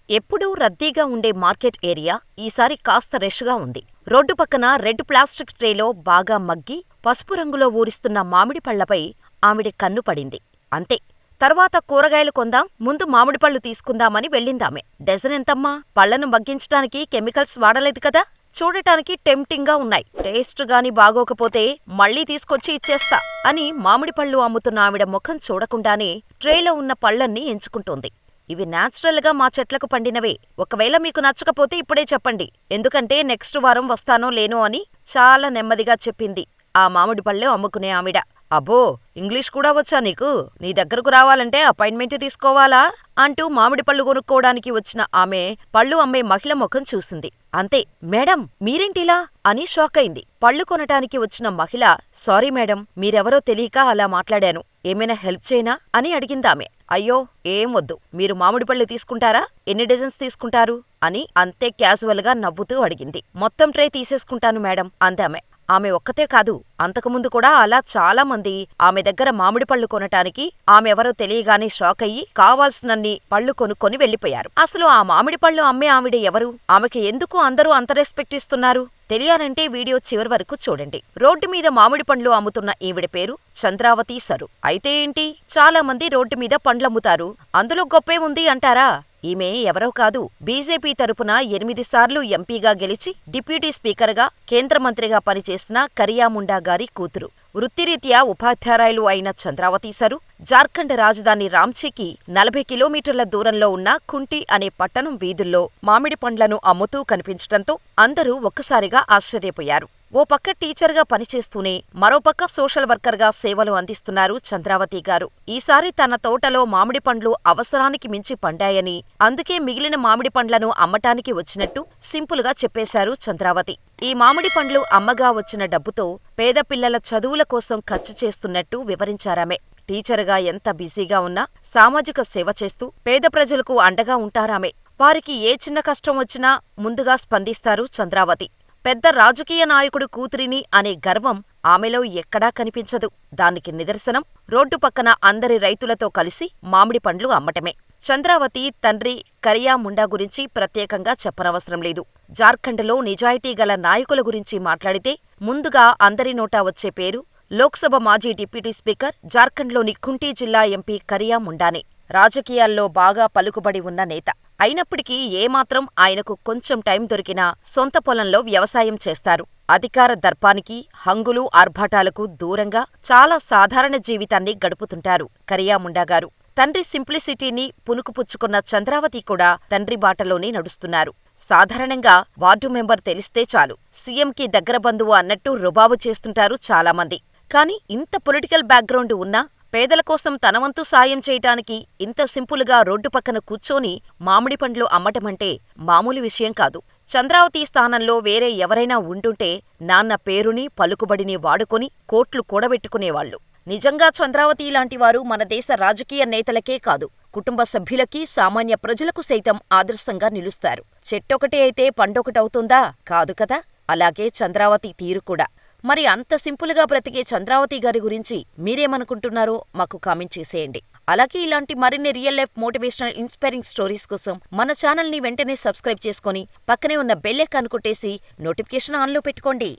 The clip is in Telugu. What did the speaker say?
ఎప్పుడూ రద్దీగా ఉండే మార్కెట్ ఏరియా ఈసారి కాస్త రష్గా ఉంది. రోడ్డు పక్కన రెడ్ ప్లాస్టిక్ ట్రేలో బాగా మగ్గి, పసుపు రంగులో ఊరిస్తున్న మామిడి పళ్ళపై ఆవిడ కన్ను పడింది. అంతే. తర్వాత కూరగాయలు కొందాం, ముందు మామిడిపళ్ళు తీసుకుందామని వెళ్ళిందామె. డజనెంతమ్మా? పళ్లను మగ్గించటానికి కెమికల్స్ వాడలేదు కదా? చూడటానికి టెంప్టింగ్గా ఉన్నాయి. టేస్ట్ గాని బాగోకపోతే మళ్ళీ తీసుకొచ్చి ఇచ్చేస్తా అని మామిడిపళ్ళు అమ్ముతున్న ఆవిడ ముఖం చూడకుండానే ట్రేలో ఉన్న పళ్ళన్నీ ఎంచుకుంటోంది. ఇవి న్యాచురల్గా మా చెట్లకు పండినవే. ఒకవేళ మీకు నచ్చకపోతే ఇప్పుడే చెప్పండి, ఎందుకంటే నెక్స్ట్ వారం వస్తానో లేనో అని చాలా నెమ్మదిగా చెప్పింది ఆ మామిడి పళ్ళు అమ్ముకునే ఆవిడ. అబ్బో, ఇంగ్లీష్ కూడా వచ్చా నీకు? నీ దగ్గరకు రావాలంటే అపాయింట్మెంట్ తీసుకోవాలా? అంటూ మామిడి పళ్ళు కొనుక్కోవడానికి వచ్చిన ఆమె పళ్ళు అమ్మే మహిళ ముఖం చూసింది. అంతే. మేడం, మీరేంటిలా అని షాకయింది. పళ్ళు కొనటానికి వచ్చిన మహిళ, సారీ మేడం, మీరెవరో తెలియక అలా మాట్లాడాను, ఏమైనా హెల్ప్ చేయనా అని అడిగిందామె. అయ్యో, ఏం వద్దు, మీరు మామిడి పళ్ళు తీసుకుంటారా? ఎన్ని డజన్స్ తీసుకుంటారు అని అంతే క్యాజువల్గా నవ్వుతూ అడిగింది. మొత్తం ట్రే తీసేసుకుంటాను మేడం అందామె. ఆమె ఒక్కతే కాదు, అంతకుముందు కూడా అలా చాలా మంది ఆమె దగ్గర మామిడి పళ్ళు కొనటానికి ఆమెవరో తెలియగానే షాకయ్యి కావాల్సినన్ని పళ్ళు కొనుక్కొని వెళ్ళిపోయారు. అసలు ఆ మామిడి పళ్ళు అమ్మే ఆవిడ ఎవరు? ఆమెకి ఎందుకు అందరూ అంత రెస్పెక్ట్ ఇస్తున్నారు? తెలియాలంటే వీడియో చివరి వరకు చూడండి. రోడ్డు మీద మామిడి పండ్లు అమ్ముతున్న ఈవిడ పేరు చంద్రావతి సరు. అయితే ఏంటి, చాలా మంది రోడ్డు మీద పండ్లమ్ముతారు, అందులో గొప్పే ఉంది అంటారా? ఈమె ఎవరో కాదు, బీజేపీ తరపున 8 సార్లు ఎంపీగా గెలిచి డిప్యూటీ స్పీకర్గా, కేంద్ర మంత్రిగా పనిచేసిన కరియా ముండా గారి కూతురు. వృత్తిరీత్యా ఉపాధ్యాయులు అయిన చంద్రావతి సరు జార్ఖండ్ రాజధాని రాంచీకి 40 కిలోమీటర్ల దూరంలో ఉన్న కుంటి అనే పట్టణం వీధుల్లో మామిడి పండ్లను అమ్ముతూ కనిపించటంతో అందరూ ఒక్కసారిగా ఆశ్చర్యపోయారు. ఓ పక్క టీచర్గా పనిచేస్తూనే మరోపక్క సోషల్ వర్కర్గా సేవలు అందిస్తున్నారు చంద్రావతి గారు. ఈసారి తన తోటలో మామిడి పండ్లు అవసరానికి మించి పండాయని, అందుకే మిగిలిన మామిడి పండ్లను అమ్మటానికి వచ్చినట్టు సింపుల్గా చెప్పేశారు చంద్రావతి. ఈ మామిడి పండ్లు అమ్మగా వచ్చిన డబ్బుతో పేద పిల్లల చదువుల కోసం ఖర్చు చేస్తున్నట్టు వివరించారామె. టీచరుగా ఎంత బిజీగా ఉన్నా సామాజిక సేవ చేస్తూ పేద ప్రజలకు అండగా ఉంటారామె. వారికి ఏ చిన్న కష్టం వచ్చినా ముందుగా స్పందిస్తారు చంద్రావతి. పెద్ద రాజకీయ నాయకుడు కూతురిని అనే గర్వం ఆమెలో ఎక్కడా కనిపించదు. దానికి నిదర్శనం రోడ్డు పక్కన అందరి రైతులతో కలిసి మామిడి పండ్లు అమ్మటమే. చంద్రావతి తండ్రి కరియా ముండా గురించి ప్రత్యేకంగా చెప్పనవసరం లేదు. జార్ఖండ్లో నిజాయితీగల నాయకుల గురించి మాట్లాడితే ముందుగా అందరి నోటా వచ్చే పేరు లోక్సభ మాజీ డిప్యూటీ స్పీకర్, జార్ఖండ్లోని కుంటి జిల్లా ఎంపీ కరియా ముండానే. రాజకీయాల్లో బాగా పలుకుబడి ఉన్న నేత అయినప్పటికీ ఏమాత్రం ఆయనకు కొంచెం టైం దొరికినా సొంత పొలంలో వ్యవసాయం చేస్తారు. అధికార దర్పానికి, హంగులు ఆర్భాటాలకు దూరంగా చాలా సాధారణ జీవితాన్ని గడుపుతుంటారు కరియా ముండా గారు. తండ్రి సింప్లిసిటీని పుణుకుపుచ్చుకున్న చంద్రావతి కూడా తండ్రి బాటలోనే నడుస్తున్నారు. సాధారణంగా వార్డు మెంబర్ తెలిస్తే చాలు, సీఎంకి దగ్గర బంధువు అన్నట్టు రుబాబు చేస్తుంటారు చాలామంది. కానీ ఇంత పొలిటికల్ బ్యాక్గ్రౌండ్ ఉన్నా పేదల కోసం తనవంతు సాయం చేయటానికి ఇంత సింపుల్గా రోడ్డు పక్కన కూర్చొని మామిడి పండ్లు అమ్మటమంటే మామూలు విషయం కాదు. చంద్రావతి స్థానంలో వేరే ఎవరైనా ఉంటుంటే నాన్న పేరుని, పలుకుబడిని వాడుకొని కోట్లు కూడబెట్టుకునేవాళ్లు. నిజంగా చంద్రావతి లాంటివారు మన దేశ రాజకీయ నేతలకే కాదు, కుటుంబ సభ్యులకి, సామాన్య ప్రజలకు సైతం ఆదర్శంగా నిలుస్తారు. చెట్టొకటి అయితే పండొకటవుతుందా? కాదు కదా. అలాగే చంద్రావతి తీరు కూడా. మరి అంత సింపుల్గా బ్రతికే చంద్రావతి గారి గురించి మీరేమనుకుంటున్నారో మాకు కామెంట్ చేసేయండి. అలాగే ఇలాంటి మరిన్ని real life motivational inspiring stories కోసం మన ఛానల్ని వెంటనే సబ్స్క్రైబ్ చేసుకొని పక్కనే ఉన్న బెల్ ఐకాన్ కొట్టేసి నోటిఫికేషన్ ఆన్లో పెట్టుకోండి.